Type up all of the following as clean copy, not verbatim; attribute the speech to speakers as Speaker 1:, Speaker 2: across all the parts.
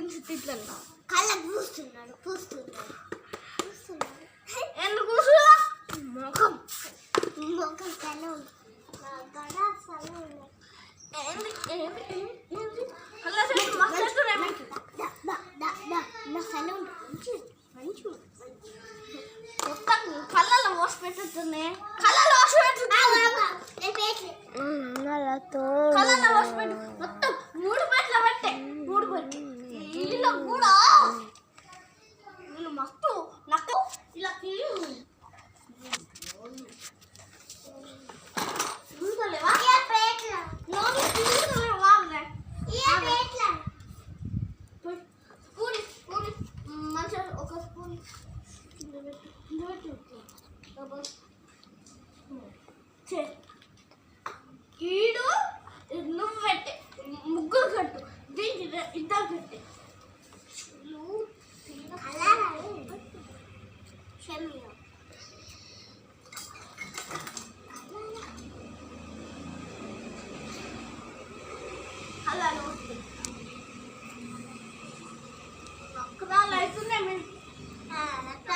Speaker 1: నుంచి తిట్లను
Speaker 2: కళ్ళకు పూస్తున్నాడు
Speaker 1: ఎందుకు కూర్చున్నా ముఖం
Speaker 2: సెలవు
Speaker 1: ఏంది ఏంది ఏంది అలా మస్తు
Speaker 2: నా సెలవు మంచి
Speaker 1: మొత్తం కళ్ళలో మోసి పెట్టుతున్నాయి కళ్ళలో మోసి పెట్టుతున్నాయి కళ్ళలో మోసి పెట్టు మొత్తం 3 పెట్ల పట్టే 3 పెట్టి వీళ్ళు కూడా వీళ్ళు మస్తు నాకు ఇలా చూడలేవా నోరు చూడలేవా పూరి పూరి మంచిగా ఒక స్పూన్ ఈడు నువ్వు పెట్టే ముగ్గురు కట్టు దీనికి 2 కట్టే అలా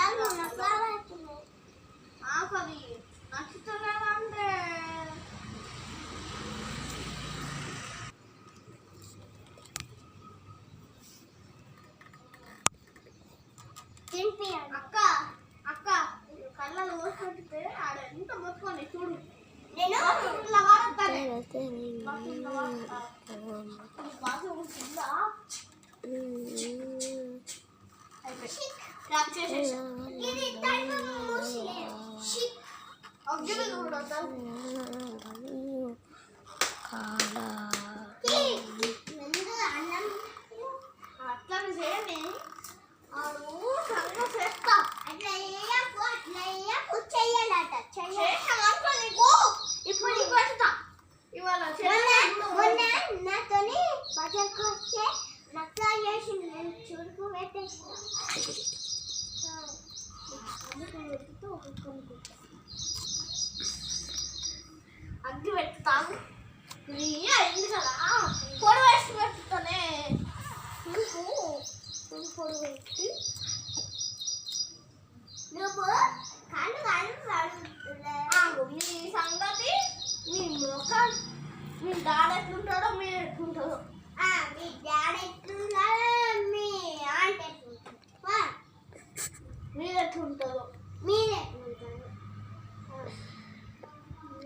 Speaker 1: నక్కదాలు అవుతున్నాయి ఆపది నచ్చుతున్నానంటే అక్క అక్క కళ్ళలో పోసి పెడితే ఆడ ఎంత మొత్తుకొని చూడు నేను ఇలా వాడతాను అట్లా చేయని ఇప్పుడు పెడతా ఇవాళ
Speaker 2: నాతోని బజకు వచ్చే రక్తాలు చేసి నేను చురుకు పెట్టేసిన
Speaker 1: అగ్గి పెడతాను అయింది కదా పొడి వేసి పెట్టుతానే పొడి పెట్టి
Speaker 2: నువ్వు కళ్ళు
Speaker 1: మీ సంగతి మీ ముఖం మీ డాడీ ఎట్లుంటాడో మీరు ఎట్లుంటారో
Speaker 2: మీ డాడీ ఎట్లున్నాడో మీ ఆంటీ ఎట్లుంటారో
Speaker 1: మీరు ఎట్లుంటారో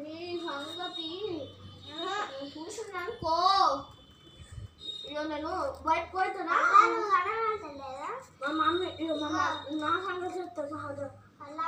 Speaker 1: మీ సంగతి చూసినానుకో ఇక నేను బయట పోతున్నా
Speaker 2: అడగలేదా
Speaker 1: మా మమ్మీ ఇక నా సంగతి చెప్తా సహజం
Speaker 2: అలా